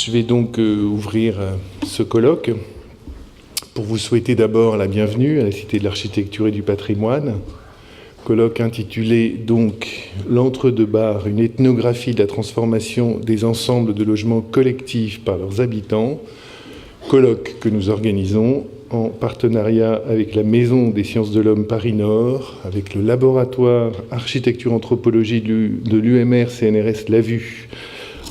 Je vais donc ouvrir ce colloque pour vous souhaiter d'abord la bienvenue à la Cité de l'Architecture et du Patrimoine. Colloque intitulé donc « L'Entre-deux-Bars, une ethnographie de la transformation des ensembles de logements collectifs par leurs habitants ». Colloque que nous organisons en partenariat avec la Maison des Sciences de l'Homme Paris-Nord, avec le laboratoire Architecture-Anthropologie de l'UMR CNRS La Vue,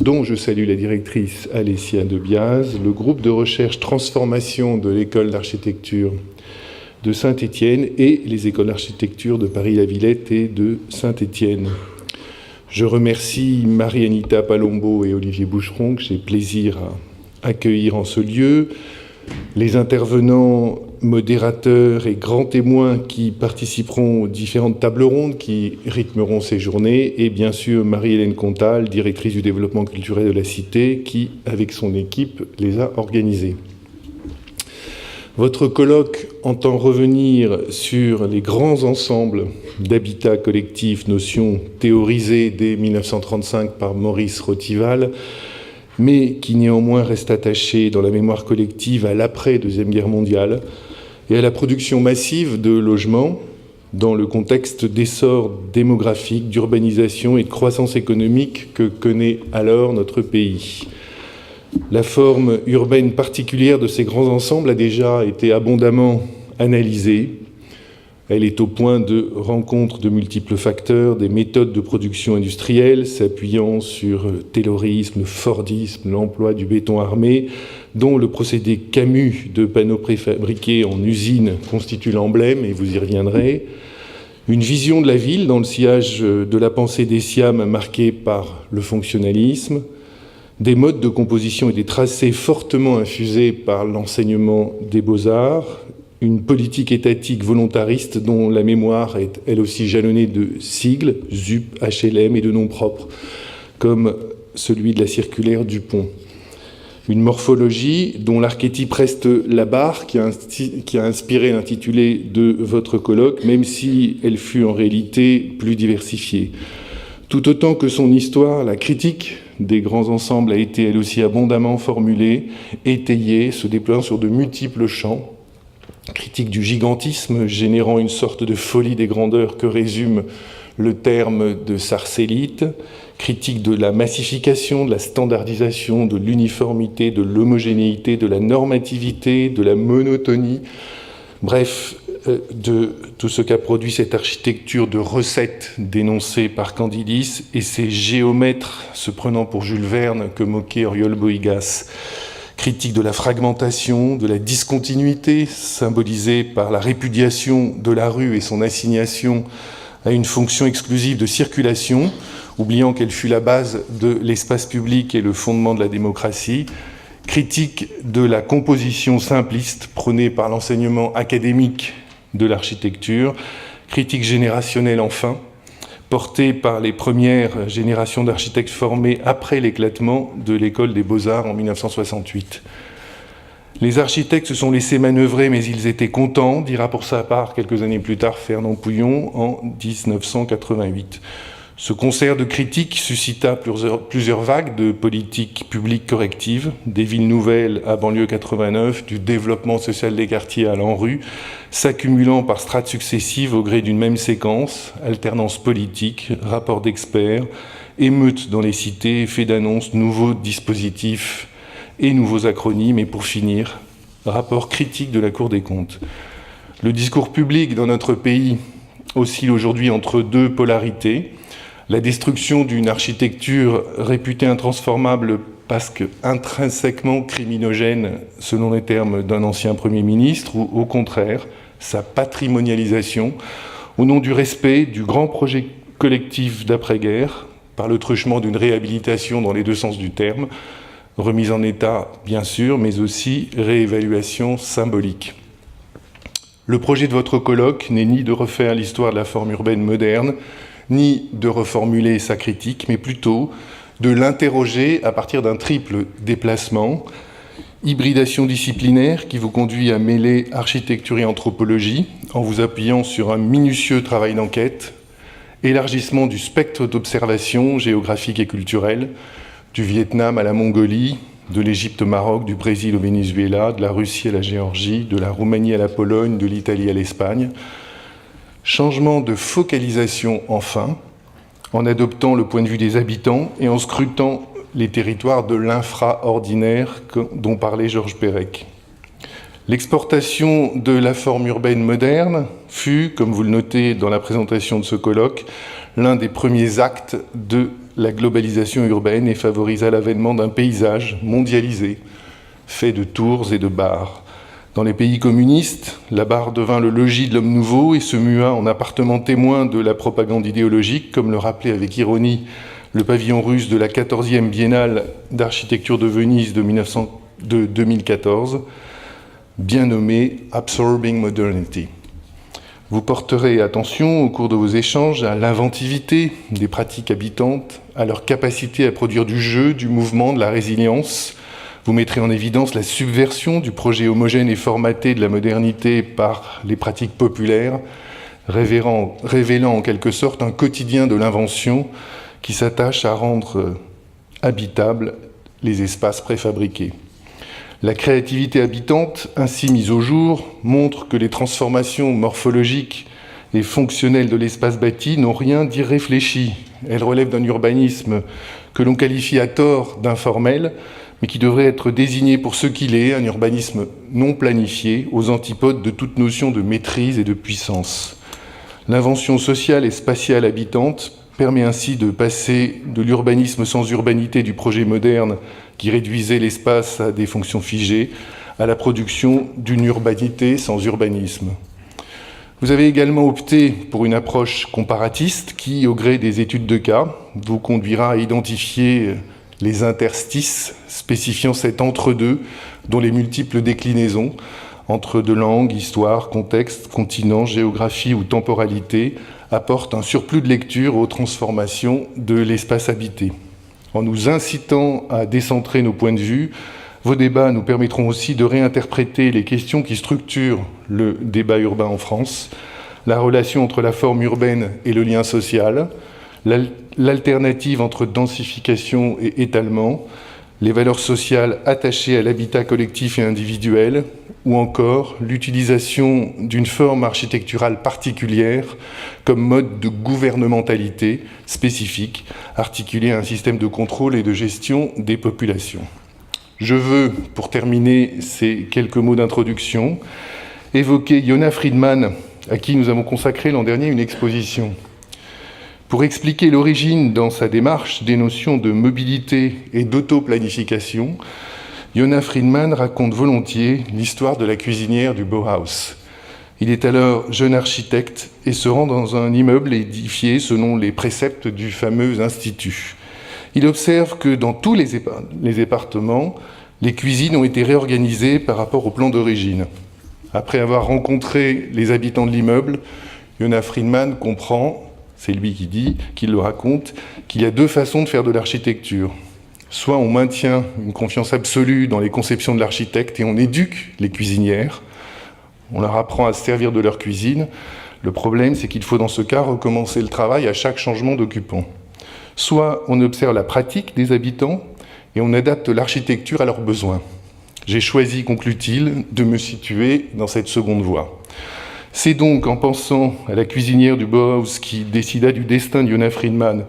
dont je salue la directrice Alessia Debiaz, le groupe de recherche Transformation de l'École d'architecture de Saint-Étienne et les écoles d'architecture de Paris-la-Villette et de Saint-Étienne. Je remercie Marie-Anita Palombo et Olivier Boucheron, que j'ai plaisir à accueillir en ce lieu, les intervenants, modérateurs et grands témoins qui participeront aux différentes tables rondes qui rythmeront ces journées, et bien sûr Marie-Hélène Contal, directrice du développement culturel de la Cité, qui, avec son équipe, les a organisés. Votre colloque entend revenir sur les grands ensembles d'habitat collectif, notion théorisée dès 1935 par Maurice Rotival, mais qui néanmoins reste attaché dans la mémoire collective à l'après-Deuxième Guerre mondiale et à la production massive de logements dans le contexte d'essor démographique, d'urbanisation et de croissance économique que connaît alors notre pays. La forme urbaine particulière de ces grands ensembles a déjà été abondamment analysée. Elle est au point de rencontre de multiples facteurs, des méthodes de production industrielle s'appuyant sur le taylorisme, le fordisme, l'emploi du béton armé, dont le procédé Camus de panneaux préfabriqués en usine constitue l'emblème, et vous y reviendrez. Une vision de la ville dans le sillage de la pensée des Siam marquée par le fonctionnalisme, des modes de composition et des tracés fortement infusés par l'enseignement des beaux-arts, une politique étatique volontariste dont la mémoire est elle aussi jalonnée de sigles, ZUP, HLM et de noms propres, comme celui de la circulaire Dupont. Une morphologie dont l'archétype reste la barre qui a inspiré l'intitulé de votre colloque, même si elle fut en réalité plus diversifiée. Tout autant que son histoire, la critique des grands ensembles a été elle aussi abondamment formulée, étayée, se déployant sur de multiples champs. Critique du gigantisme, générant une sorte de folie des grandeurs que résume le terme de Sarcellite, critique de la massification, de la standardisation, de l'uniformité, de l'homogénéité, de la normativité, de la monotonie, bref, de tout ce qu'a produit cette architecture de recettes dénoncée par Candidis et ces géomètres se prenant pour Jules Verne que moquait Oriol Bohigas. Critique de la fragmentation, de la discontinuité, symbolisée par la répudiation de la rue et son assignation à une fonction exclusive de circulation, oubliant qu'elle fut la base de l'espace public et le fondement de la démocratie. Critique de la composition simpliste prônée par l'enseignement académique de l'architecture. Critique générationnelle enfin, portée par les premières générations d'architectes formés après l'éclatement de l'école des Beaux-Arts en 1968. Les architectes se sont laissés manœuvrer, mais ils étaient contents, dira pour sa part quelques années plus tard Fernand Pouillon en 1988. Ce concert de critiques suscita plusieurs vagues de politiques publiques correctives, des villes nouvelles à banlieue 89, du développement social des quartiers à l'ANRU, s'accumulant par strates successives au gré d'une même séquence, alternance politique, rapport d'experts, émeutes dans les cités, effets d'annonce, nouveaux dispositifs et nouveaux acronymes, et pour finir, rapport critique de la Cour des comptes. Le discours public dans notre pays oscille aujourd'hui entre deux polarités. La destruction d'une architecture réputée intransformable parce qu'intrinsèquement criminogène, selon les termes d'un ancien Premier ministre, ou au contraire, sa patrimonialisation, au nom du respect du grand projet collectif d'après-guerre, par le truchement d'une réhabilitation dans les deux sens du terme, remise en état, bien sûr, mais aussi réévaluation symbolique. Le projet de votre colloque n'est ni de refaire l'histoire de la forme urbaine moderne, ni de reformuler sa critique, mais plutôt de l'interroger à partir d'un triple déplacement, hybridation disciplinaire qui vous conduit à mêler architecture et anthropologie en vous appuyant sur un minutieux travail d'enquête, élargissement du spectre d'observation géographique et culturelle, du Vietnam à la Mongolie, de l'Égypte au Maroc, du Brésil au Venezuela, de la Russie à la Géorgie, de la Roumanie à la Pologne, de l'Italie à l'Espagne. Changement de focalisation enfin, en adoptant le point de vue des habitants et en scrutant les territoires de l'infraordinaire dont parlait Georges Perec. L'exportation de la forme urbaine moderne fut, comme vous le notez dans la présentation de ce colloque, l'un des premiers actes de la globalisation urbaine et favorisa l'avènement d'un paysage mondialisé, fait de tours et de bars. Dans les pays communistes, la barre devint le logis de l'homme nouveau et se mua en appartement témoin de la propagande idéologique, comme le rappelait avec ironie le pavillon russe de la 14e Biennale d'architecture de Venise de 2014, bien nommé « Absorbing Modernity ». Vous porterez attention au cours de vos échanges à l'inventivité des pratiques habitantes, à leur capacité à produire du jeu, du mouvement, de la résilience. Vous mettrez en évidence la subversion du projet homogène et formaté de la modernité par les pratiques populaires, révélant en quelque sorte un quotidien de l'invention qui s'attache à rendre habitables les espaces préfabriqués. La créativité habitante, ainsi mise au jour, montre que les transformations morphologiques et fonctionnelles de l'espace bâti n'ont rien d'irréfléchi. Elles relèvent d'un urbanisme que l'on qualifie à tort d'informel, mais qui devrait être désigné pour ce qu'il est, un urbanisme non planifié, aux antipodes de toute notion de maîtrise et de puissance. L'invention sociale et spatiale habitante permet ainsi de passer de l'urbanisme sans urbanité du projet moderne qui réduisait l'espace à des fonctions figées, à la production d'une urbanité sans urbanisme. Vous avez également opté pour une approche comparatiste qui, au gré des études de cas, vous conduira à identifier les interstices spécifiant cet entre-deux dont les multiples déclinaisons entre de langue, histoire, contexte, continent, géographie ou temporalité apportent un surplus de lecture aux transformations de l'espace habité. En nous incitant à décentrer nos points de vue, vos débats nous permettront aussi de réinterpréter les questions qui structurent le débat urbain en France, la relation entre la forme urbaine et le lien social, l'alternative entre densification et étalement, les valeurs sociales attachées à l'habitat collectif et individuel, ou encore l'utilisation d'une forme architecturale particulière comme mode de gouvernementalité spécifique, articulé à un système de contrôle et de gestion des populations. Je veux, pour terminer ces quelques mots d'introduction, évoquer Yona Friedman, à qui nous avons consacré l'an dernier une exposition. Pour expliquer l'origine dans sa démarche des notions de mobilité et d'auto-planification, Yona Friedman raconte volontiers l'histoire de la cuisinière du Bauhaus. Il est alors jeune architecte et se rend dans un immeuble édifié selon les préceptes du fameux institut. Il observe que dans tous les appartements, les cuisines ont été réorganisées par rapport au plan d'origine. Après avoir rencontré les habitants de l'immeuble, Yona Friedman comprend, c'est lui qui le raconte, qu'il y a deux façons de faire de l'architecture. Soit on maintient une confiance absolue dans les conceptions de l'architecte et on éduque les cuisinières, on leur apprend à se servir de leur cuisine. Le problème, c'est qu'il faut dans ce cas recommencer le travail à chaque changement d'occupant. Soit on observe la pratique des habitants et on adapte l'architecture à leurs besoins. J'ai choisi, conclut-il, de me situer dans cette seconde voie. C'est donc en pensant à la cuisinière du Bauhaus qui décida du destin de Yona Friedman,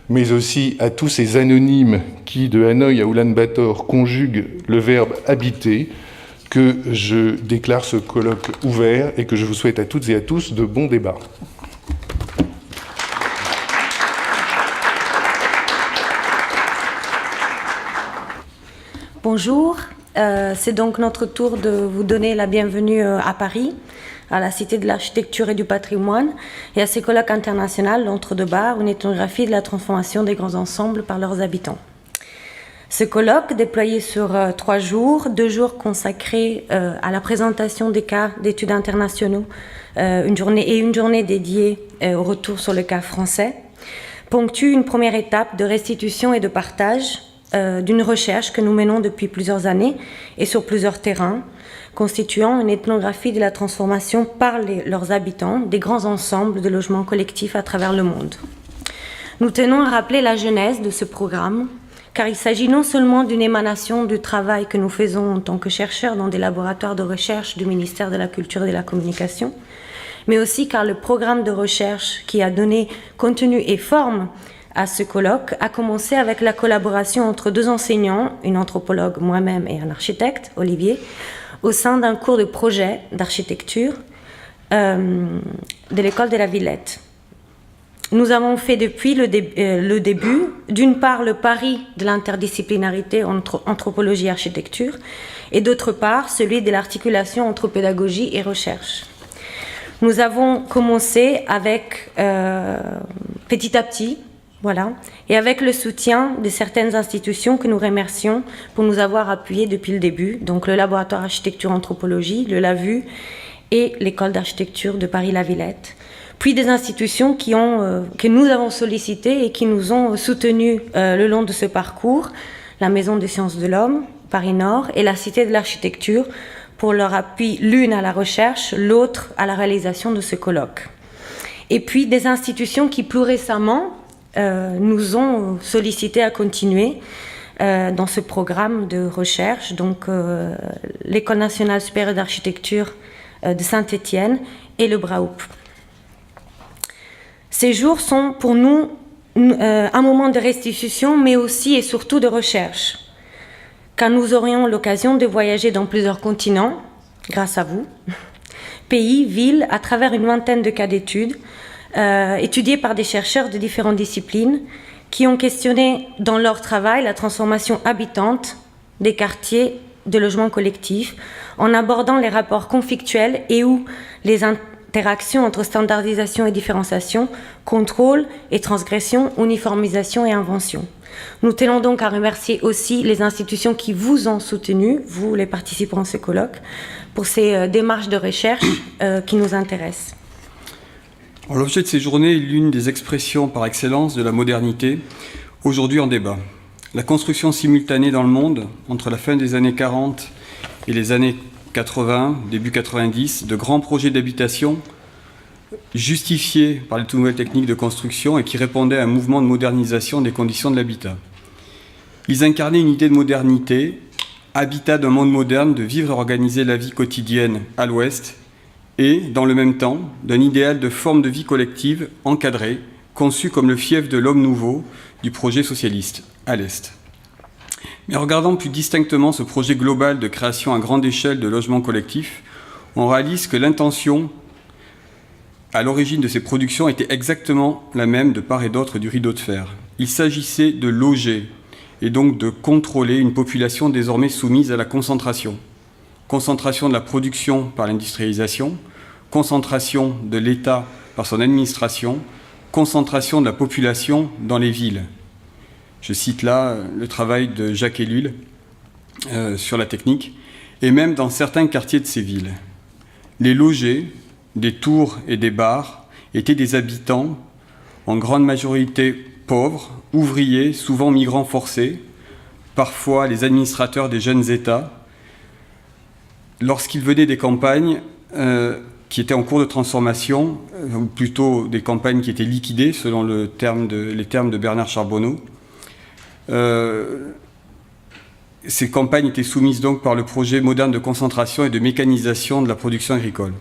mais aussi à tous ces anonymes qui, de Hanoï à Oulan-Bator, conjuguent le verbe « habiter », que je déclare ce colloque ouvert et que je vous souhaite à toutes et à tous de bons débats. Bonjour, c'est donc notre tour de vous donner la bienvenue à Paris, à la Cité de l'Architecture et du Patrimoine, et à ces colloques internationaux d'entre-deux-bars, une ethnographie de la transformation des grands ensembles par leurs habitants. Ce colloque, déployé sur 3 jours, 2 jours consacrés à la présentation des cas d'études internationaux, une journée dédiée au retour sur le cas français, ponctue une première étape de restitution et de partage d'une recherche que nous menons depuis plusieurs années et sur plusieurs terrains, constituant une ethnographie de la transformation par leurs habitants des grands ensembles de logements collectifs à travers le monde. Nous tenons à rappeler la genèse de ce programme, car il s'agit non seulement d'une émanation du travail que nous faisons en tant que chercheurs dans des laboratoires de recherche du ministère de la Culture et de la Communication, mais aussi car le programme de recherche qui a donné contenu et forme à ce colloque a commencé avec la collaboration entre deux enseignants, une anthropologue, moi-même, et un architecte, Olivier, au sein d'un cours de projet d'architecture de l'école de la Villette. Nous avons fait depuis le début, d'une part, le pari de l'interdisciplinarité entre anthropologie et architecture, et d'autre part, celui de l'articulation entre pédagogie et recherche. Nous avons commencé avec, petit à petit, voilà, et avec le soutien de certaines institutions que nous remercions pour nous avoir appuyés depuis le début, donc le laboratoire architecture-anthropologie, le LAVU et l'école d'architecture de Paris-La Villette. Puis des institutions que nous avons sollicitées et qui nous ont soutenus le long de ce parcours, la Maison des sciences de l'homme, Paris-Nord, et la Cité de l'architecture, pour leur appui l'une à la recherche, l'autre à la réalisation de ce colloque. Et puis des institutions qui plus récemment nous ont sollicités à continuer dans ce programme de recherche, donc l'École nationale supérieure d'architecture de Saint-Étienne et le BRAUP. Ces jours sont pour nous un moment de restitution, mais aussi et surtout de recherche, car nous aurions l'occasion de voyager dans plusieurs continents, grâce à vous, pays, villes, à travers une vingtaine de cas d'études, étudiés par des chercheurs de différentes disciplines, qui ont questionné dans leur travail la transformation habitante des quartiers de logements collectifs, en abordant les rapports conflictuels et où les interaction entre standardisation et différenciation, contrôle et transgression, uniformisation et invention. Nous tenons donc à remercier aussi les institutions qui vous ont soutenu, vous les participants à ce colloque, pour ces démarches de recherche qui nous intéressent. L'objet de ces journées est l'une des expressions par excellence de la modernité, aujourd'hui en débat. La construction simultanée dans le monde, entre la fin des années 40 et les années 80, début 90, de grands projets d'habitation justifiés par les toutes nouvelles techniques de construction et qui répondaient à un mouvement de modernisation des conditions de l'habitat. Ils incarnaient une idée de modernité, habitat d'un monde moderne, de vivre et organiser la vie quotidienne à l'ouest, et, dans le même temps, d'un idéal de forme de vie collective encadrée, conçu comme le fief de l'homme nouveau du projet socialiste, à l'est. Mais en regardant plus distinctement ce projet global de création à grande échelle de logements collectifs, on réalise que l'intention à l'origine de ces productions était exactement la même de part et d'autre du rideau de fer. Il s'agissait de loger et donc de contrôler une population désormais soumise à la concentration. Concentration de la production par l'industrialisation, concentration de l'État par son administration, concentration de la population dans les villes. Je cite là le travail de Jacques Ellul sur la technique, et même dans certains quartiers de ces villes. Les logés, des tours et des bars étaient des habitants, en grande majorité pauvres, ouvriers, souvent migrants forcés, parfois les administrateurs des jeunes États, lorsqu'ils venaient des campagnes qui étaient en cours de transformation, ou plutôt des campagnes qui étaient liquidées, selon les termes de Bernard Charbonneau. Ces campagnes étaient soumises donc par le projet moderne de concentration et de mécanisation de la production agricole.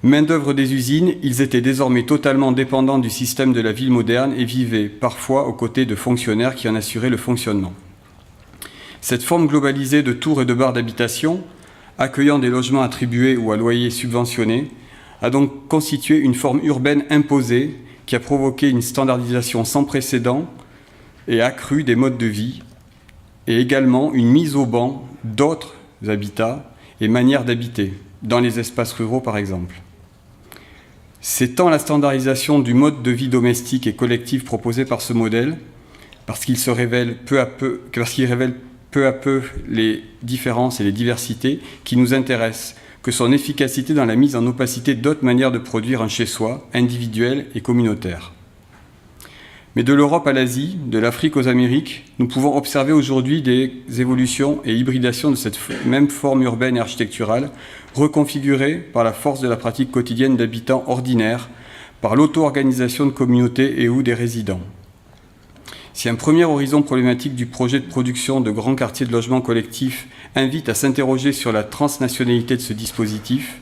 Main-d'œuvre des usines, ils étaient désormais totalement dépendants du système de la ville moderne et vivaient parfois aux côtés de fonctionnaires qui en assuraient le fonctionnement. Cette forme globalisée de tours et de bars d'habitation, accueillant des logements attribués ou à loyer subventionné, a donc constitué une forme urbaine imposée qui a provoqué une standardisation sans précédent et accrue des modes de vie, et également une mise au ban d'autres habitats et manières d'habiter, dans les espaces ruraux par exemple. C'est tant la standardisation du mode de vie domestique et collectif proposé par ce modèle, parce qu'il révèle peu à peu les différences et les diversités qui nous intéressent, que son efficacité dans la mise en opacité d'autres manières de produire un chez-soi, individuel et communautaire. Mais de l'Europe à l'Asie, de l'Afrique aux Amériques, nous pouvons observer aujourd'hui des évolutions et hybridations de cette même forme urbaine et architecturale, reconfigurée par la force de la pratique quotidienne d'habitants ordinaires, par l'auto-organisation de communautés et ou des résidents. Si un premier horizon problématique du projet de production de grands quartiers de logement collectif invite à s'interroger sur la transnationalité de ce dispositif,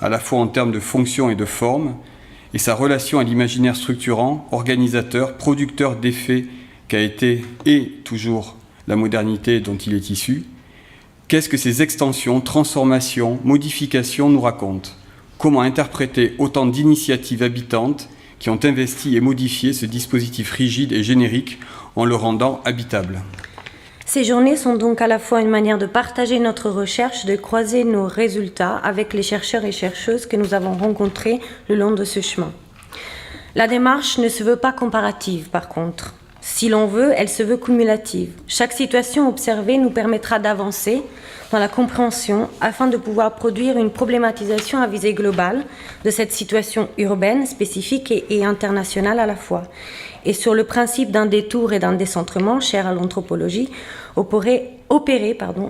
à la fois en termes de fonction et de forme, et sa relation à l'imaginaire structurant, organisateur, producteur d'effets qu'a été et toujours la modernité dont il est issu, qu'est-ce que ces extensions, transformations, modifications nous racontent? Comment interpréter autant d'initiatives habitantes qui ont investi et modifié ce dispositif rigide et générique en le rendant habitable? Ces journées sont donc à la fois une manière de partager notre recherche, de croiser nos résultats avec les chercheurs et chercheuses que nous avons rencontrés le long de ce chemin. La démarche ne se veut pas comparative, par contre. Si l'on veut, elle se veut cumulative. Chaque situation observée nous permettra d'avancer dans la compréhension afin de pouvoir produire une problématisation à visée globale de cette situation urbaine, spécifique et internationale à la fois. Et sur le principe d'un détour et d'un décentrement, cher à l'anthropologie, opérer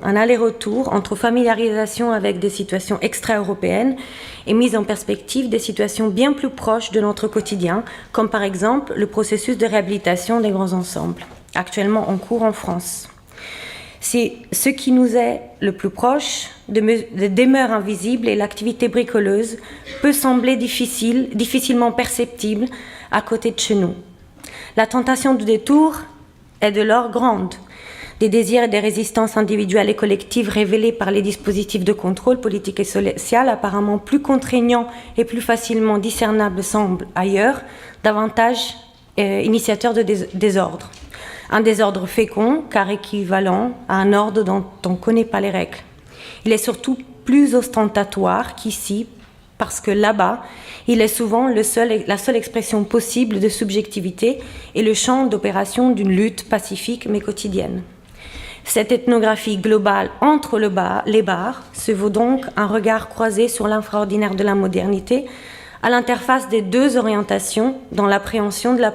un aller-retour entre familiarisation avec des situations extra-européennes et mise en perspective des situations bien plus proches de notre quotidien, comme par exemple le processus de réhabilitation des grands ensembles, actuellement en cours en France. C'est ce qui nous est le plus proche de demeures invisibles et l'activité bricoleuse peut sembler difficilement perceptible à côté de chez nous. La tentation du détour est de l'or grande. Des désirs et des résistances individuelles et collectives révélées par les dispositifs de contrôle politique et social apparemment plus contraignants et plus facilement discernables semblent ailleurs davantage initiateurs de désordre. Un désordre fécond car équivalent à un ordre dont on ne connaît pas les règles. Il est surtout plus ostentatoire qu'ici parce que là-bas, il est souvent la seule expression possible de subjectivité et le champ d'opération d'une lutte pacifique mais quotidienne. Cette ethnographie globale entre les bars se vaut donc un regard croisé sur l'infraordinaire de la modernité à l'interface des deux orientations dans l'appréhension de la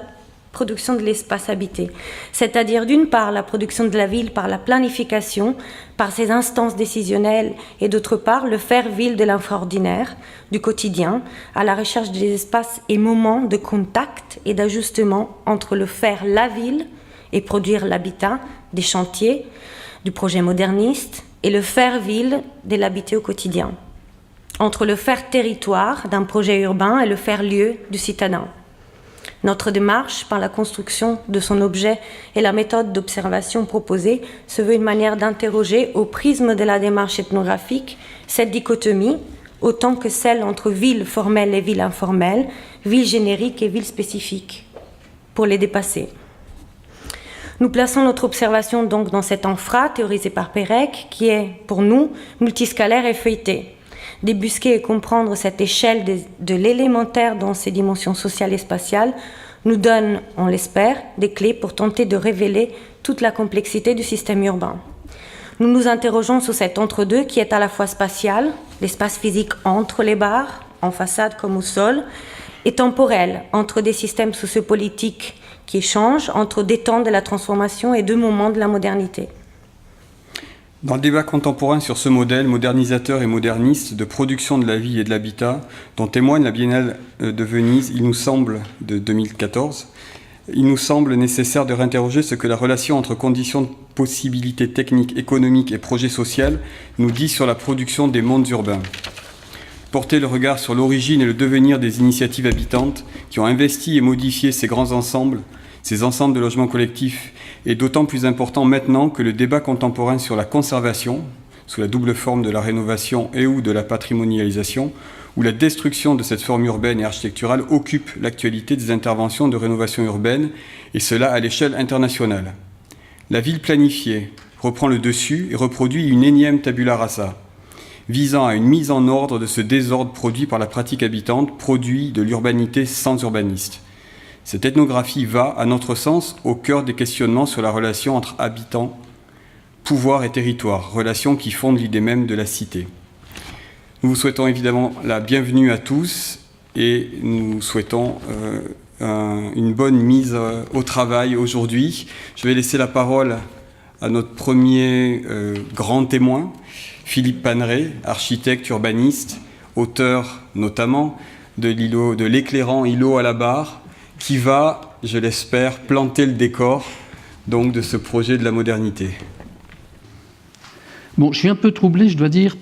production de l'espace habité, c'est-à-dire d'une part la production de la ville par la planification, par ses instances décisionnelles, et d'autre part le faire ville de l'infraordinaire, du quotidien, à la recherche des espaces et moments de contact et d'ajustement entre le faire la ville et produire l'habitat des chantiers, du projet moderniste, et le faire ville de l'habité au quotidien, entre le faire territoire d'un projet urbain et le faire lieu du citadin. Notre démarche, par la construction de son objet et la méthode d'observation proposée, se veut une manière d'interroger au prisme de la démarche ethnographique cette dichotomie, autant que celle entre ville formelle et ville informelle, ville générique et ville spécifique, pour les dépasser. Nous plaçons notre observation donc dans cet infra théorisé par Pérec, qui est, pour nous, multiscalaire et feuilleté. Débusquer et comprendre cette échelle de l'élémentaire dans ses dimensions sociales et spatiales nous donne, on l'espère, des clés pour tenter de révéler toute la complexité du système urbain. Nous nous interrogeons sur cet entre-deux qui est à la fois spatial, l'espace physique entre les bars, en façade comme au sol, et temporel, entre des systèmes sociopolitiques qui échangent, entre des temps de la transformation et deux moments de la modernité. Dans le débat contemporain sur ce modèle modernisateur et moderniste de production de la vie et de l'habitat, dont témoigne la Biennale de Venise, de 2014, il nous semble nécessaire de réinterroger ce que la relation entre conditions de possibilités techniques, économiques et projets sociaux nous dit sur la production des mondes urbains. Porter le regard sur l'origine et le devenir des initiatives habitantes qui ont investi et modifié ces grands ensembles, ces ensembles de logements collectifs, est d'autant plus important maintenant que le débat contemporain sur la conservation, sous la double forme de la rénovation et ou de la patrimonialisation, ou la destruction de cette forme urbaine et architecturale occupe l'actualité des interventions de rénovation urbaine, et cela à l'échelle internationale. La ville planifiée reprend le dessus et reproduit une énième tabula rasa, visant à une mise en ordre de ce désordre produit par la pratique habitante, produit de l'urbanité sans urbaniste. Cette ethnographie va, à notre sens, au cœur des questionnements sur la relation entre habitants, pouvoir et territoire, relation qui fonde l'idée même de la cité. Nous vous souhaitons évidemment la bienvenue à tous et nous souhaitons une bonne mise au travail aujourd'hui. Je vais laisser la parole à notre premier grand témoin, Philippe Paneret, architecte urbaniste, auteur notamment de l'éclairant îlot à la barre, qui va je l'espère, planter le décor donc, de ce projet de la modernité. Bon, je suis un peu troublé, je dois dire,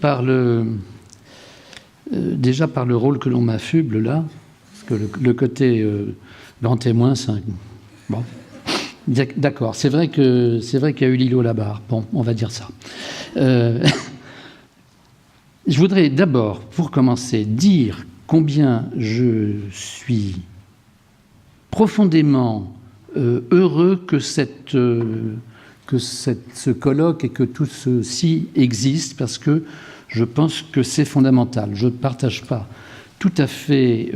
déjà par le rôle que l'on m'affuble là, parce que le côté grand témoin, c'est bon. D'accord, c'est vrai qu'il y a eu l'îlot là-bas. Bon, on va dire ça. Je voudrais d'abord, pour commencer, dire combien je suis profondément heureux que ce colloque et que tout ceci existe, parce que je pense que c'est fondamental. Je ne partage pas tout à fait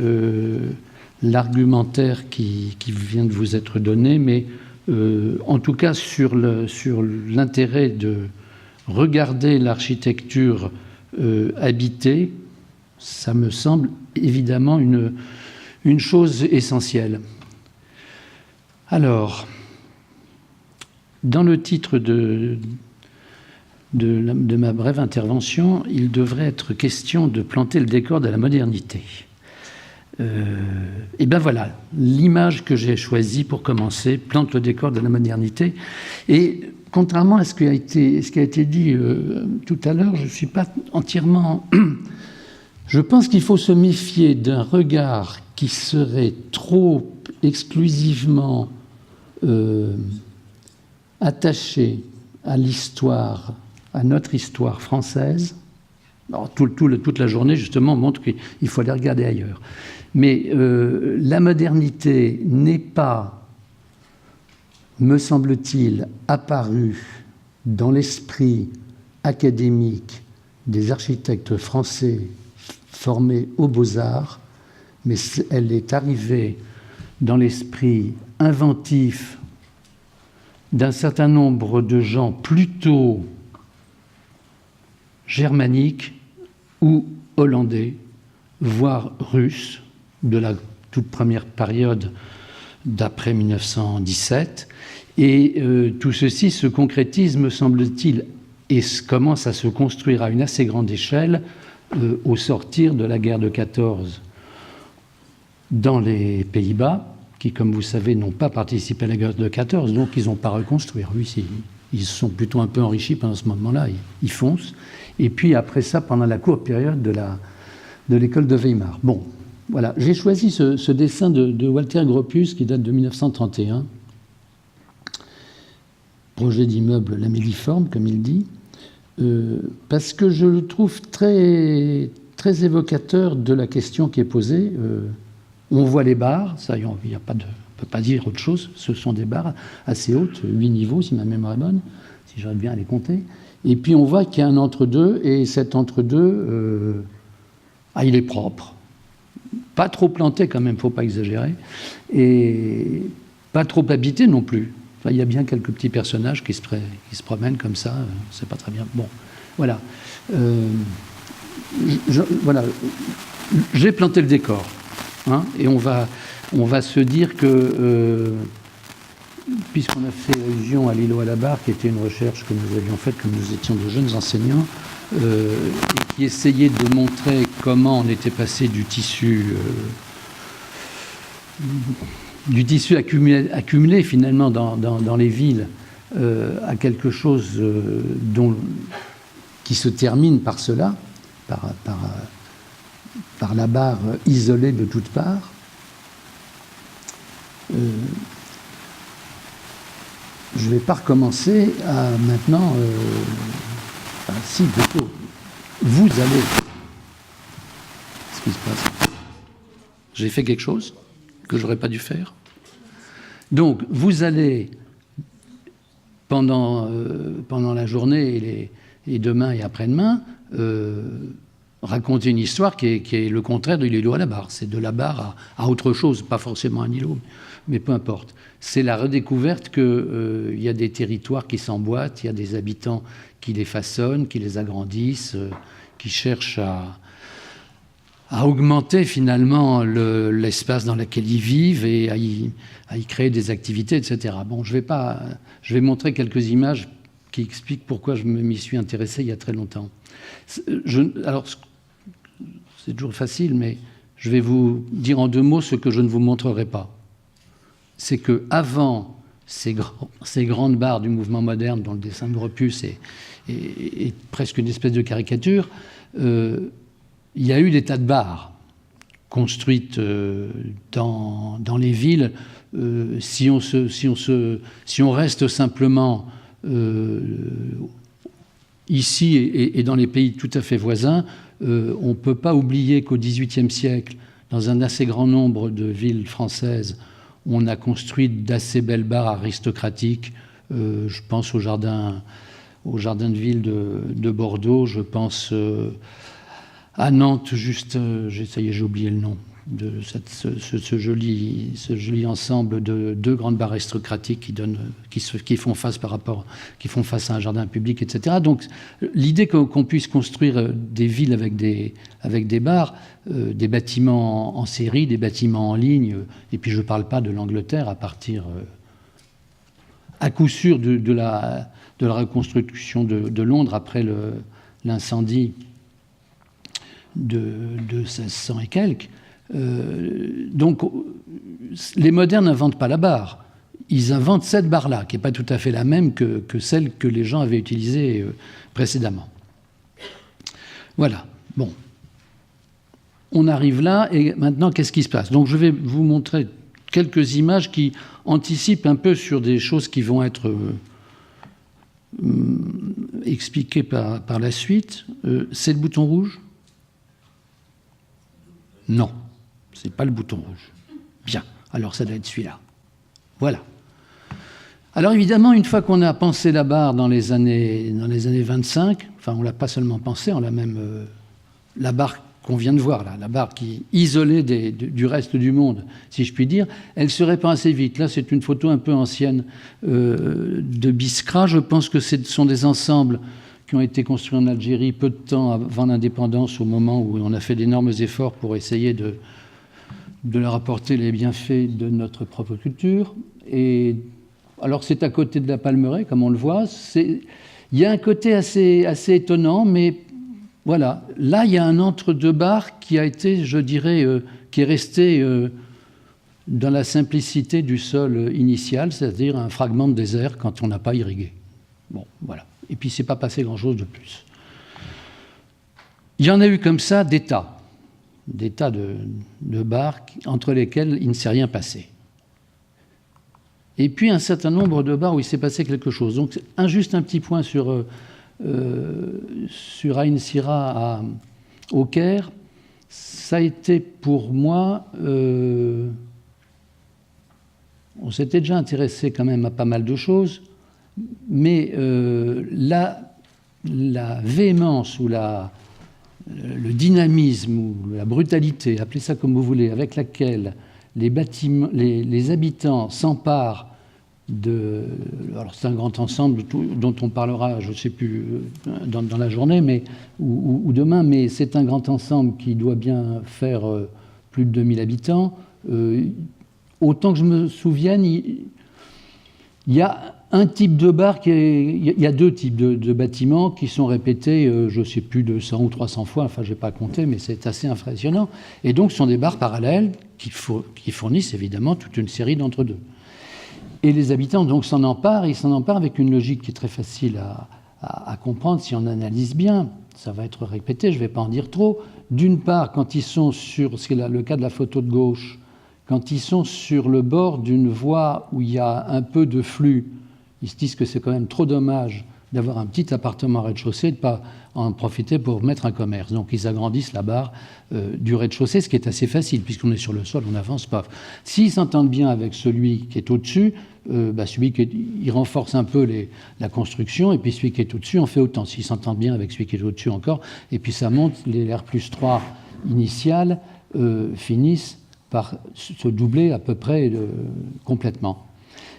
l'argumentaire qui vient de vous être donné, mais en tout cas sur l'intérêt de regarder l'architecture habitée, ça me semble évidemment une chose essentielle. Alors, dans le titre de ma brève intervention, il devrait être question de planter le décor de la modernité. Et bien voilà, l'image que j'ai choisie pour commencer plante le décor de la modernité. Et contrairement à ce qui a été dit tout à l'heure, je ne suis pas entièrement... Je pense qu'il faut se méfier d'un regard qui serait trop exclusivement attaché à l'histoire, à notre histoire française. Alors, toute la journée, justement, montre qu'il faut aller regarder ailleurs. Mais la modernité n'est pas, me semble-t-il, apparue dans l'esprit académique des architectes français formés aux Beaux-Arts, mais elle est arrivée dans l'esprit inventif d'un certain nombre de gens plutôt germaniques ou hollandais, voire russes, de la toute première période d'après 1917. Et tout ceci se concrétise, me semble-t-il, et commence à se construire à une assez grande échelle au sortir de la guerre de 14 dans les Pays-Bas, qui, comme vous savez, n'ont pas participé à la guerre de 14, donc ils n'ont pas reconstruit. Oui, ils se sont plutôt un peu enrichis pendant ce moment-là, ils foncent. Et puis après ça, pendant la courte période de l'école de Weimar. Bon, voilà, j'ai choisi ce dessin de Walter Gropius qui date de 1931, projet d'immeuble lamelliforme, comme il dit, parce que je le trouve très, très évocateur de la question qui est posée. On voit les barres, ça, il n'y a pas de, on ne peut pas dire autre chose, ce sont des barres assez hautes, 8 niveaux si ma mémoire est bonne, si j'arrive bien à les compter. Et puis on voit qu'il y a un entre-deux, et cet entre-deux, il est propre. Pas trop planté quand même, il ne faut pas exagérer, et pas trop habité non plus. Enfin, il y a bien quelques petits personnages qui se promènent comme ça, c'est pas très bien. Bon, voilà. Voilà. J'ai planté le décor, hein, et on va se dire que, puisqu'on a fait allusion à l'îlot à la barre, qui était une recherche que nous avions faite, comme nous étions de jeunes enseignants, et qui essayait de montrer comment on était passé du tissu accumulé finalement dans les villes à quelque chose qui se termine par cela, par la barre isolée de toutes parts. Je ne vais pas recommencer à maintenant... si, plutôt, vous allez... Qu'est-ce qui se passe? J'ai fait quelque chose que je n'aurais pas dû faire. Donc, vous allez, pendant la journée et demain et après-demain, raconter une histoire qui est le contraire de l'îlot à la barre. C'est de la barre à autre chose, pas forcément un îlot, mais peu importe. C'est la redécouverte qu'il y a des territoires qui s'emboîtent, il y a des habitants qui les façonnent, qui les agrandissent, qui cherchent à augmenter finalement l'espace dans lequel ils vivent et à y créer des activités, etc. Bon, je vais montrer quelques images qui expliquent pourquoi je m'y suis intéressé il y a très longtemps. Alors, c'est toujours facile, mais je vais vous dire en 2 mots ce que je ne vous montrerai pas. c'est qu'avant ces grandes barres du mouvement moderne, dont le dessin de Gropius est presque une espèce de caricature, il y a eu des tas de barres construites dans les villes. Si on reste simplement ici et dans les pays tout à fait voisins, on ne peut pas oublier qu'au XVIIIe siècle, dans un assez grand nombre de villes françaises, on a construit d'assez belles barres aristocratiques. Je pense au jardin de ville de Bordeaux, je pense à Nantes, juste, ça y est, j'ai oublié le nom, de ce joli ensemble de deux grandes barres aristocratiques qui font face à un jardin public, etc. Donc l'idée qu'on puisse construire des villes avec des bars, des bâtiments en série, des bâtiments en ligne, et puis je ne parle pas de l'Angleterre à partir à coup sûr de la reconstruction de Londres après l'incendie de 1600 et quelques. Donc, les modernes n'inventent pas la barre. Ils inventent cette barre-là, qui n'est pas tout à fait la même que celle que les gens avaient utilisée précédemment. Voilà. Bon. On arrive là, et maintenant, qu'est-ce qui se passe? Donc, je vais vous montrer quelques images qui anticipent un peu sur des choses qui vont être expliquées par la suite. C'est le bouton rouge? Non. Ce n'est pas le bouton rouge. Bien, alors ça doit être celui-là. Voilà. Alors évidemment, une fois qu'on a pensé la barre dans les années 25, enfin on ne l'a pas seulement pensé, on l'a même... la barre qu'on vient de voir, là, la barre qui est isolée du reste du monde, si je puis dire, elle se répand assez vite. Là, c'est une photo un peu ancienne de Biskra. Je pense que ce sont des ensembles qui ont été construits en Algérie peu de temps avant l'indépendance, au moment où on a fait d'énormes efforts pour essayer de leur apporter les bienfaits de notre propre culture. Et alors c'est à côté de la Palmeraie, comme on le voit. Il y a un côté assez étonnant, mais voilà. Là, il y a un entre-deux-barres qui a été, je dirais, qui est resté dans la simplicité du sol initial, c'est-à-dire un fragment de désert quand on n'a pas irrigué. Bon, voilà. Et puis, il ne s'est pas passé grand-chose de plus. Il y en a eu comme ça des tas de barres entre lesquelles il ne s'est rien passé. Et puis, un certain nombre de barres où il s'est passé quelque chose. Donc, juste un petit point sur Ain Sira au Caire. Ça a été pour moi... on s'était déjà intéressé quand même à pas mal de choses, mais la véhémence ou le dynamisme ou la brutalité, appelez ça comme vous voulez, avec laquelle les habitants s'emparent alors c'est un grand ensemble dont on parlera, je ne sais plus, dans la journée ou demain, mais c'est un grand ensemble qui doit bien faire plus de 2000 habitants. Autant que je me souvienne, il y a un type de bar, il y a deux types de bâtiments qui sont répétés, je ne sais plus, 200 ou 300 fois, enfin je n'ai pas compté, mais c'est assez impressionnant. Et donc ce sont des bars parallèles qui fournissent évidemment toute une série d'entre-deux. Et les habitants donc s'en emparent, ils s'en emparent avec une logique qui est très facile à comprendre si on analyse bien. Ça va être répété, je ne vais pas en dire trop. D'une part, quand ils sont sur, c'est le cas de la photo de gauche, quand ils sont sur le bord d'une voie où il y a un peu de flux, ils se disent que c'est quand même trop dommage d'avoir un petit appartement au rez-de-chaussée, de ne pas en profiter pour mettre un commerce. Donc ils agrandissent la barre du rez-de-chaussée, ce qui est assez facile, puisqu'on est sur le sol, on n'avance pas. S'ils s'entendent bien avec celui qui est au-dessus, il renforce un peu la construction, et puis celui qui est au-dessus en fait autant. S'ils s'entendent bien avec celui qui est au-dessus encore, et puis ça monte, les R+3 initiales finissent par se doubler à peu près complètement.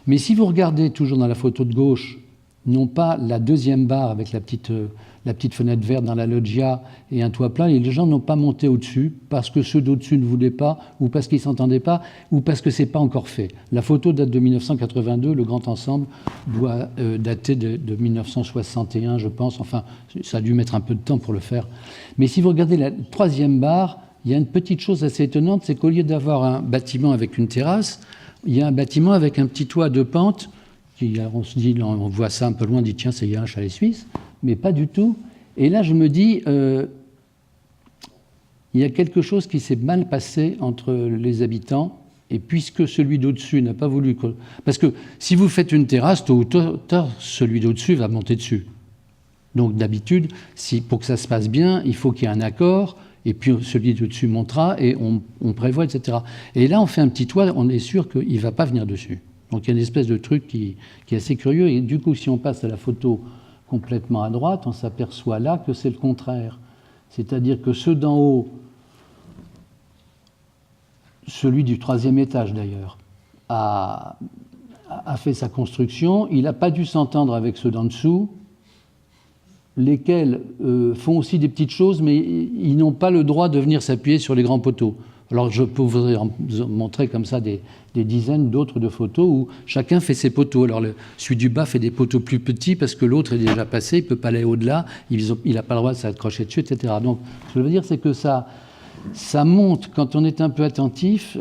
Mais si vous regardez toujours dans la photo de gauche, non pas la deuxième barre avec la petite fenêtre verte dans la loggia et un toit plat, et les gens n'ont pas monté au-dessus parce que ceux d'au-dessus ne voulaient pas, ou parce qu'ils ne s'entendaient pas, ou parce que ce n'est pas encore fait. La photo date de 1982, le grand ensemble doit dater de 1961, je pense. Enfin, ça a dû mettre un peu de temps pour le faire. Mais si vous regardez la troisième barre, il y a une petite chose assez étonnante, c'est qu'au lieu d'avoir un bâtiment avec une terrasse, il y a un bâtiment avec un petit toit de pente, on se dit, on voit ça un peu loin, on dit tiens, c'est un chalet suisse, mais pas du tout. Et là, je me dis, il y a quelque chose qui s'est mal passé entre les habitants, et puisque celui d'au-dessus n'a pas voulu... Parce que si vous faites une terrasse, tôt ou tard, celui d'au-dessus va monter dessus. Donc d'habitude, pour que ça se passe bien, il faut qu'il y ait un accord, et puis celui d'au-dessus montera, et on prévoit, etc. Et là, on fait un petit toit, on est sûr qu'il ne va pas venir dessus. Donc il y a une espèce de truc qui est assez curieux, et du coup, si on passe à la photo complètement à droite, on s'aperçoit là que c'est le contraire. C'est-à-dire que ceux d'en haut, celui du 3e étage d'ailleurs, a fait sa construction, il n'a pas dû s'entendre avec ceux d'en dessous, lesquels font aussi des petites choses, mais ils n'ont pas le droit de venir s'appuyer sur les grands poteaux. Alors je peux vous montrer comme ça des dizaines d'autres de photos où chacun fait ses poteaux. Alors celui du bas fait des poteaux plus petits parce que l'autre est déjà passé, il ne peut pas aller au-delà, il n'a pas le droit de s'accrocher dessus, etc. Donc ce que je veux dire, c'est que ça montre, quand on est un peu attentif,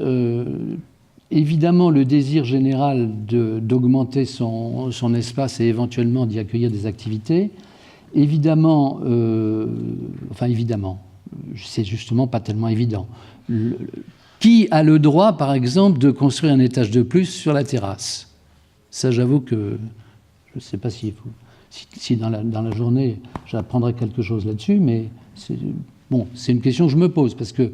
évidemment le désir général d'augmenter son espace et éventuellement d'y accueillir des activités. Évidemment, c'est justement pas tellement évident. Qui a le droit, par exemple, de construire un étage de plus sur la terrasse? Ça, j'avoue que je ne sais pas si dans la journée j'apprendrai quelque chose là-dessus, mais c'est une question que je me pose, parce que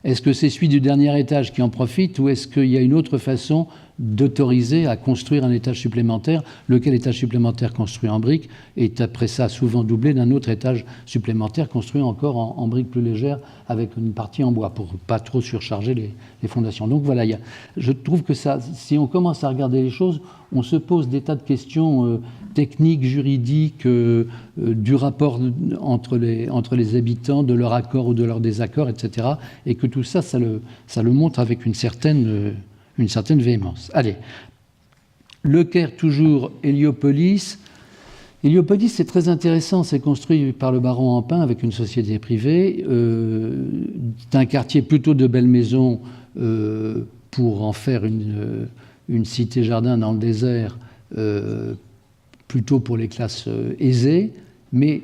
est-ce que c'est celui du dernier étage qui en profite, ou est-ce qu'il y a une autre façon d'autoriser à construire un étage supplémentaire, lequel étage supplémentaire construit en briques est après ça souvent doublé d'un autre étage supplémentaire construit encore en briques plus légères avec une partie en bois pour pas trop surcharger les fondations. Donc voilà, je trouve que ça, si on commence à regarder les choses, on se pose des tas de questions techniques, juridiques, du rapport entre les habitants, de leur accord ou de leur désaccord, etc. Et que tout ça, ça le montre avec une certaine véhémence. Allez, Le Caire, toujours, Héliopolis. Héliopolis, c'est très intéressant, c'est construit par le baron Empain avec une société privée. C'est un quartier plutôt de belles maisons pour en faire une cité-jardin dans le désert, plutôt pour les classes aisées, mais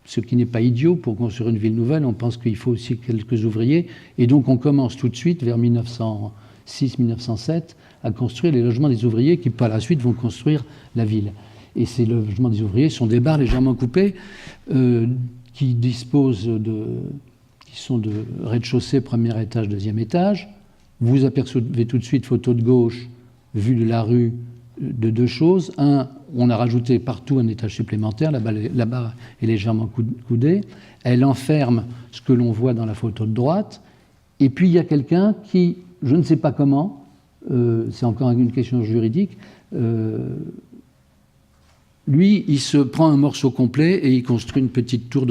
ce qui n'est pas idiot, pour construire une ville nouvelle, on pense qu'il faut aussi quelques ouvriers, et donc on commence tout de suite, vers 1906-1907, à construire les logements des ouvriers qui, par la suite, vont construire la ville. Et ces logements des ouvriers sont des bars légèrement coupés, qui sont de rez-de-chaussée, premier étage, deuxième étage. Vous apercevez tout de suite, photo de gauche, vue de la rue, de deux choses. Un, on a rajouté partout un étage supplémentaire, la barre est légèrement coudée. Elle enferme ce que l'on voit dans la photo de droite. Et puis il y a quelqu'un qui, je ne sais pas comment, c'est encore une question juridique, lui, il se prend un morceau complet et il construit une petite tour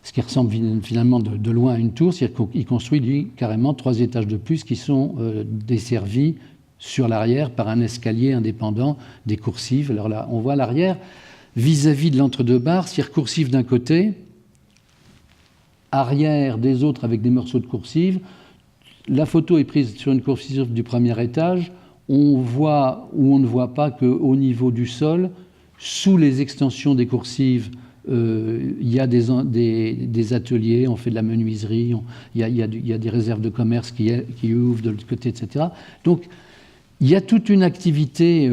ce qui ressemble finalement de loin à une tour, c'est-à-dire qu'il construit, lui, carrément 3 étages de plus qui sont desservis sur l'arrière par un escalier indépendant, des coursives. Alors là, on voit l'arrière vis-à-vis de l'entre-deux-barres, c'est-à-dire coursive d'un côté, arrière des autres avec des morceaux de coursive. La photo est prise sur une coursive du premier étage. On voit ou on ne voit pas qu'au niveau du sol, sous les extensions des coursives, il y a des ateliers, on fait de la menuiserie, il y a des réserves de commerce qui ouvrent de l'autre côté, etc. Donc, il y a toute une activité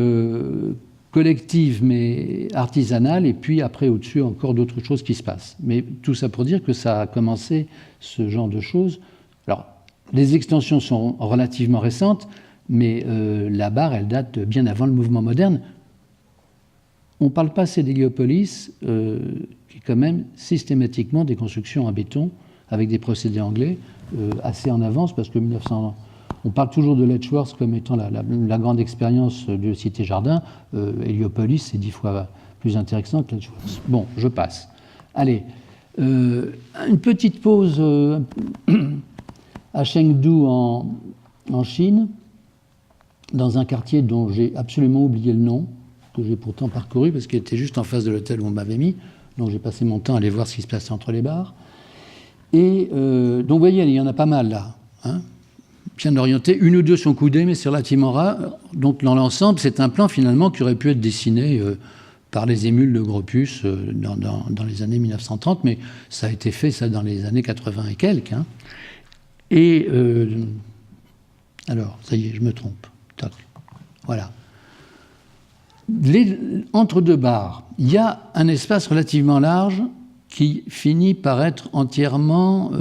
collective, mais artisanale, et puis après, au-dessus, encore d'autres choses qui se passent. Mais tout ça pour dire que ça a commencé, ce genre de choses. Alors, les extensions sont relativement récentes, mais la barre, elle date bien avant le mouvement moderne. On ne parle pas assez d'Héliopolis, qui est quand même systématiquement des constructions en béton, avec des procédés anglais, assez en avance, parce que on parle toujours de Letchworth comme étant la grande expérience de cité-jardin. Héliopolis, c'est 10 fois plus intéressant que Letchworth. Bon, je passe. Allez, une petite pause à Chengdu en Chine, dans un quartier dont j'ai absolument oublié le nom, que j'ai pourtant parcouru, parce qu'il était juste en face de l'hôtel où on m'avait mis, donc j'ai passé mon temps à aller voir ce qui se passait entre les bars. Et donc vous voyez, il y en a pas mal là. Hein. bien orienté. Une ou deux sont coudées, mais c'est relativement rare. Donc dans l'ensemble, c'est un plan finalement qui aurait pu être dessiné par les émules de Gropius dans les années 1930, mais ça a été fait ça dans les années 80 et quelques. Hein. Et alors, ça y est, je me trompe. Toc. Voilà. Entre deux barres, il y a un espace relativement large qui finit par être entièrement,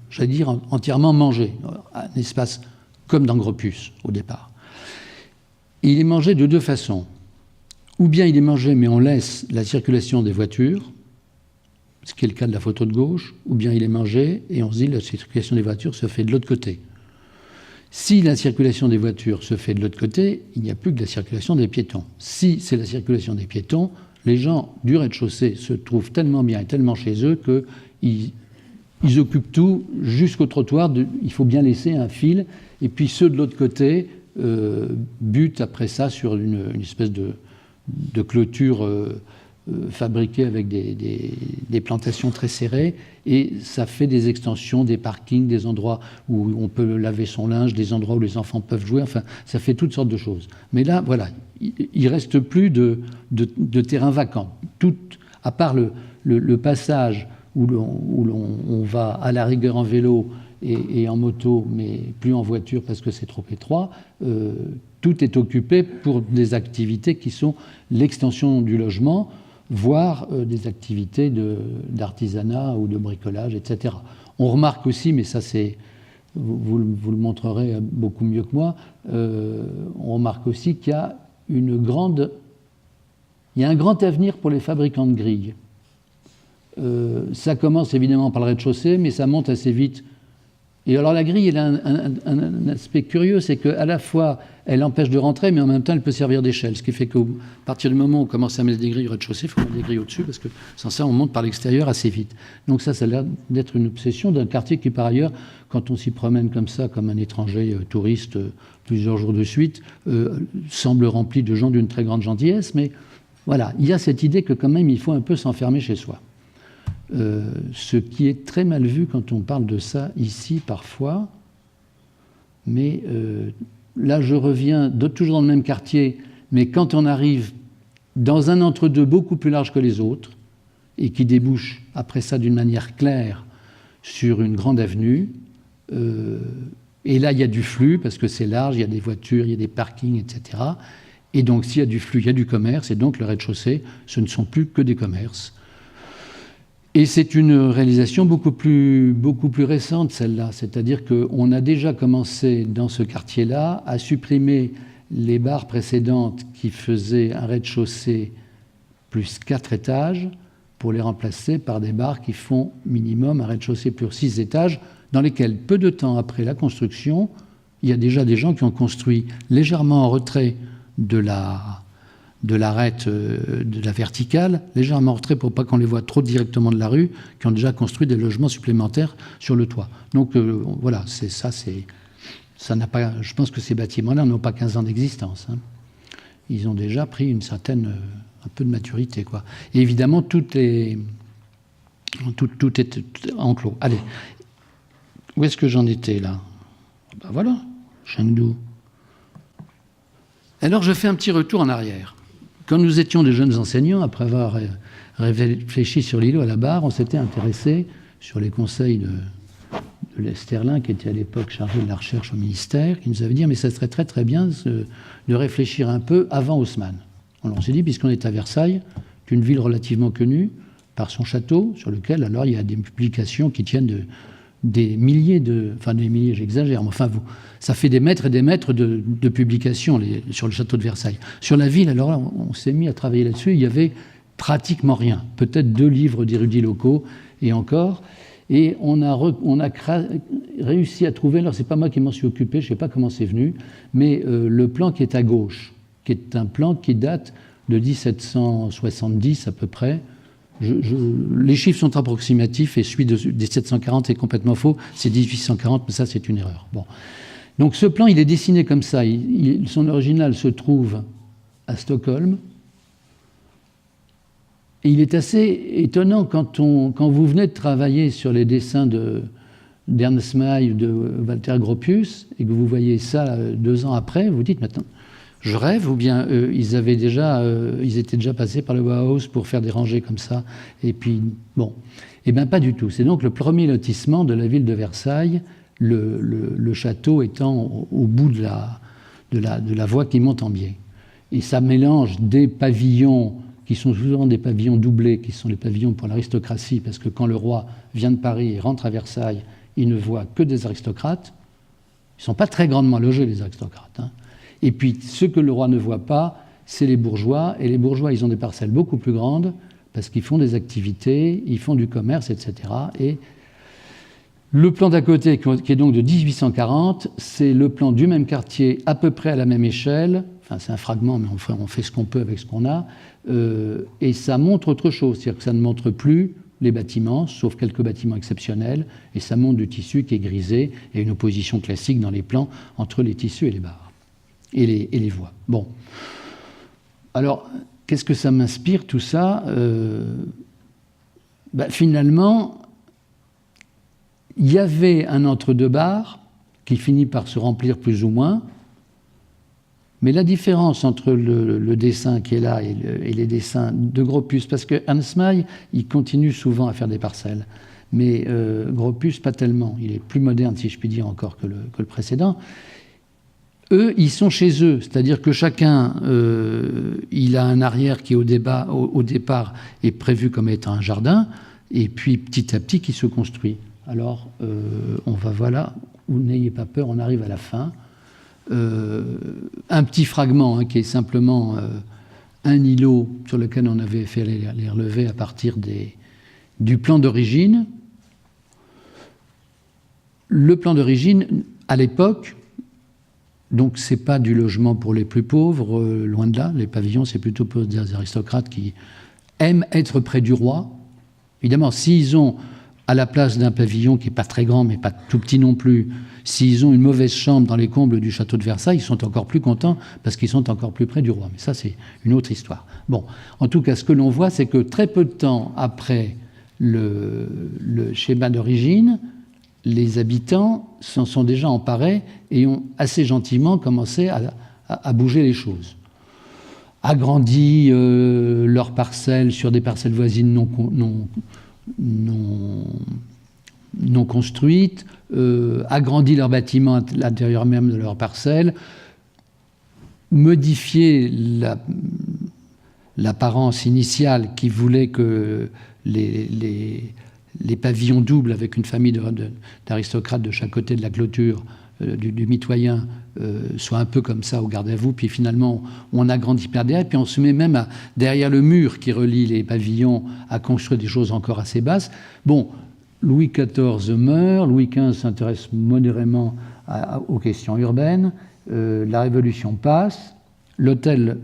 j'allais dire, entièrement mangé. Un espace comme dans Gropius, au départ. Il est mangé de deux façons. Ou bien il est mangé, mais on laisse la circulation des voitures, ce qui est le cas de la photo de gauche, ou bien il est mangé, et on se dit que la circulation des voitures se fait de l'autre côté. Si la circulation des voitures se fait de l'autre côté, il n'y a plus que la circulation des piétons. Si c'est la circulation des piétons, les gens du rez-de-chaussée se trouvent tellement bien et tellement chez eux qu'ils occupent tout jusqu'au trottoir. Il faut bien laisser un fil. Et puis ceux de l'autre côté butent après ça sur une espèce de clôture fabriquée avec des plantations très serrées. Et ça fait des extensions, des parkings, des endroits où on peut laver son linge, des endroits où les enfants peuvent jouer. Enfin, ça fait toutes sortes de choses. Mais là, voilà, il ne reste plus de terrain vacant. Tout, à part le passage où on va à la rigueur en vélo et en moto, mais plus en voiture parce que c'est trop étroit, tout est occupé pour des activités qui sont l'extension du logement, voire des activités d'artisanat ou de bricolage, etc. On remarque aussi, mais ça c'est, vous le montrerez beaucoup mieux que moi, on remarque aussi qu'il y a un grand avenir pour les fabricants de grilles. Ça commence évidemment par le rez-de-chaussée, mais ça monte assez vite. Et alors la grille, elle a un aspect curieux, c'est qu'à la fois, elle empêche de rentrer, mais en même temps, elle peut servir d'échelle. Ce qui fait qu'à partir du moment où on commence à mettre des grilles au rez-de-chaussée, il faut mettre des grilles au-dessus, parce que sans ça, on monte par l'extérieur assez vite. Donc ça a l'air d'être une obsession d'un quartier qui, par ailleurs, quand on s'y promène comme ça, comme un étranger touriste, plusieurs jours de suite, semble rempli de gens d'une très grande gentillesse. Mais voilà, il y a cette idée que quand même, il faut un peu s'enfermer chez soi. Ce qui est très mal vu quand on parle de ça ici parfois, mais là je reviens toujours dans le même quartier, mais quand on arrive dans un entre-deux beaucoup plus large que les autres et qui débouche après ça d'une manière claire sur une grande avenue, et là il y a du flux parce que c'est large, il y a des voitures, il y a des parkings, etc. Et donc s'il y a du flux, il y a du commerce, et donc le rez-de-chaussée, ce ne sont plus que des commerces. Et c'est une réalisation beaucoup plus récente, celle-là. C'est-à-dire qu'on a déjà commencé, dans ce quartier-là, à supprimer les barres précédentes qui faisaient un rez-de-chaussée plus 4 étages pour les remplacer par des barres qui font minimum un rez-de-chaussée plus 6 étages, dans lesquels, peu de temps après la construction, il y a déjà des gens qui ont construit légèrement en retrait de l'arête de la verticale, légèrement en retrait pour pas qu'on les voit trop directement de la rue, qui ont déjà construit des logements supplémentaires sur le toit. Donc voilà, ça n'a pas. Je pense que ces bâtiments-là n'ont pas 15 ans d'existence. Hein. Ils ont déjà pris une certaine, un peu de maturité, quoi. Et évidemment, tout est enclos. Allez, où est-ce que j'en étais là ? Ben voilà, Chengdu. Alors je fais un petit retour en arrière. Quand nous étions des jeunes enseignants, après avoir réfléchi sur l'îlot à la barre, on s'était intéressé, sur les conseils de l'Esterlin, qui était à l'époque chargé de la recherche au ministère, qui nous avait dit « mais ça serait très très bien de réfléchir un peu avant Haussmann ». Alors on s'est dit, puisqu'on est à Versailles, une ville relativement connue par son château, sur lequel alors il y a des publications qui tiennent des milliers enfin des milliers, j'exagère, mais enfin ça fait des mètres et des mètres de publications sur le château de Versailles. Sur la ville, alors là, on s'est mis à travailler là-dessus, il y avait pratiquement rien, peut-être 2 livres d'érudits locaux et encore, et on a réussi à trouver, alors c'est pas moi qui m'en suis occupé, je sais pas comment c'est venu, mais le plan qui est à gauche, qui est un plan qui date de 1770 à peu près. Les chiffres sont approximatifs et celui de 1740 est complètement faux. C'est 1840, mais ça, c'est une erreur. Bon. Donc ce plan, il est dessiné comme ça. Son original se trouve à Stockholm. Et il est assez étonnant quand vous venez de travailler sur les dessins d'Ernst May ou de Walter Gropius, et que vous voyez ça 2 ans après, vous dites maintenant, je rêve, ou bien ils étaient déjà passés par le Bauhaus pour faire des rangées comme ça, et puis bon, eh bien pas du tout. C'est donc le premier lotissement de la ville de Versailles, le château étant au bout de la voie qui monte en biais. Et ça mélange des pavillons qui sont souvent des pavillons doublés, qui sont les pavillons pour l'aristocratie, parce que quand le roi vient de Paris et rentre à Versailles, il ne voit que des aristocrates. Ils ne sont pas très grandement logés, les aristocrates, hein. Et puis, ce que le roi ne voit pas, c'est les bourgeois. Et les bourgeois, ils ont des parcelles beaucoup plus grandes, parce qu'ils font des activités, ils font du commerce, etc. Et le plan d'à côté, qui est donc de 1840, c'est le plan du même quartier, à peu près à la même échelle. Enfin, c'est un fragment, mais on fait ce qu'on peut avec ce qu'on a. Et ça montre autre chose, c'est-à-dire que ça ne montre plus les bâtiments, sauf quelques bâtiments exceptionnels, et ça montre du tissu qui est grisé, et une opposition classique dans les plans entre les tissus et les barres, et les voies. Bon. Alors, qu'est-ce que ça m'inspire, tout ça? Finalement, il y avait un entre-deux-barres qui finit par se remplir plus ou moins, mais la différence entre le dessin qui est là et les dessins de Gropius, parce que Ernst May, il continue souvent à faire des parcelles, mais Gropius, pas tellement. Il est plus moderne, si je puis dire, encore que le précédent. Eux, ils sont chez eux, c'est-à-dire que chacun, il a un arrière qui, au départ, est prévu comme étant un jardin, et puis petit à petit, qui se construit. Alors, on va, voilà, vous n'ayez pas peur, on arrive à la fin. Un petit fragment, hein, qui est simplement un îlot sur lequel on avait fait les relevés à partir du plan d'origine. Le plan d'origine, à l'époque, donc c'est pas du logement pour les plus pauvres, loin de là. Les pavillons, c'est plutôt pour des aristocrates qui aiment être près du roi. Évidemment, s'ils ont, à la place d'un pavillon qui n'est pas très grand, mais pas tout petit non plus, s'ils ont une mauvaise chambre dans les combles du château de Versailles, ils sont encore plus contents parce qu'ils sont encore plus près du roi. Mais ça, c'est une autre histoire. Bon, en tout cas, ce que l'on voit, c'est que très peu de temps après le schéma d'origine, les habitants s'en sont déjà emparés et ont assez gentiment commencé à bouger les choses. Agrandi leurs parcelles sur des parcelles voisines non construites, agrandi leurs bâtiments à l'intérieur même de leurs parcelles, modifié l'apparence initiale qui voulait que les pavillons doubles avec une famille d'aristocrates de chaque côté de la clôture du mitoyen soient un peu comme ça au garde à vous, puis finalement on agrandit par derrière, puis on se met même derrière le mur qui relie les pavillons à construire des choses encore assez basses. Bon, Louis XIV meurt, Louis XV s'intéresse modérément aux questions urbaines, la Révolution passe, l'hôtel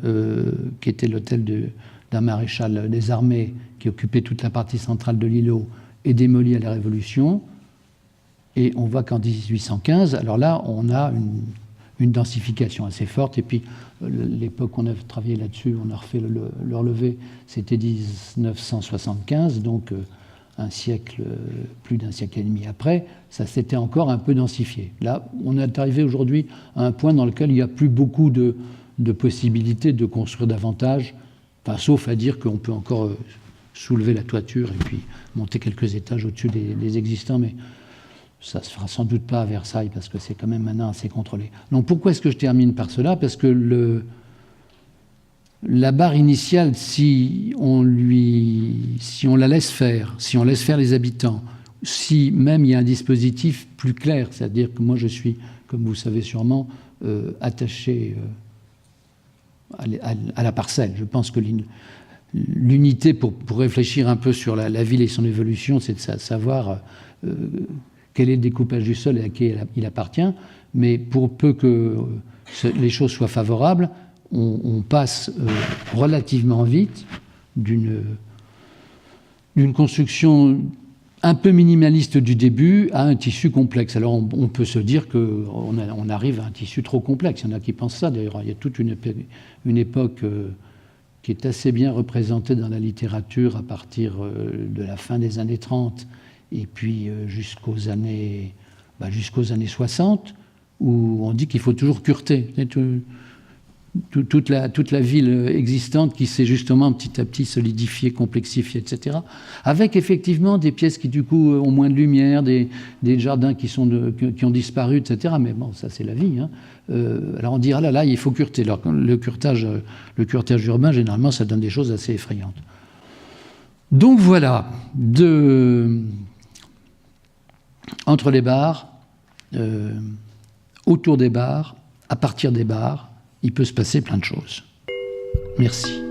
qui était l'hôtel d'un maréchal des armées qui occupait toute la partie centrale de l'îlot est démoli à la Révolution, et on voit qu'en 1815, alors là, on a une densification assez forte, et puis l'époque où on a travaillé là-dessus, on a refait le relevé, c'était 1975, donc un siècle, plus d'un siècle et demi après, ça s'était encore un peu densifié. Là, on est arrivé aujourd'hui à un point dans lequel il n'y a plus beaucoup de possibilités de construire davantage, enfin, sauf à dire qu'on peut encore soulever la toiture et puis monter quelques étages au-dessus des existants, mais ça ne se fera sans doute pas à Versailles parce que c'est quand même maintenant assez contrôlé. Donc pourquoi est-ce que je termine par cela? Parce que la barre initiale, si on la laisse faire, si on laisse faire les habitants, si même il y a un dispositif plus clair, c'est-à-dire que moi je suis, comme vous savez sûrement, attaché à la parcelle. Je pense que l'unité pour réfléchir un peu sur la ville et son évolution, c'est de savoir quel est le découpage du sol et à qui il appartient. Mais pour peu que les choses soient favorables, on passe relativement vite d'une construction un peu minimaliste du début à un tissu complexe. Alors on peut se dire qu'on arrive à un tissu trop complexe. Il y en a qui pensent ça. D'ailleurs, il y a toute une époque qui est assez bien représentée dans la littérature à partir de la fin des années 30 et puis jusqu'aux années 60, où on dit qu'il faut toujours cureter. Toute la ville existante qui s'est justement petit à petit solidifiée, complexifiée, etc. Avec effectivement des pièces qui du coup ont moins de lumière, des jardins qui ont disparu, etc. Mais bon, ça c'est la vie. Hein. Alors on dira là, il faut cureter. Alors, le curetage urbain, généralement, ça donne des choses assez effrayantes. Donc voilà, entre les bars, autour des bars, à partir des bars, il peut se passer plein de choses. Merci.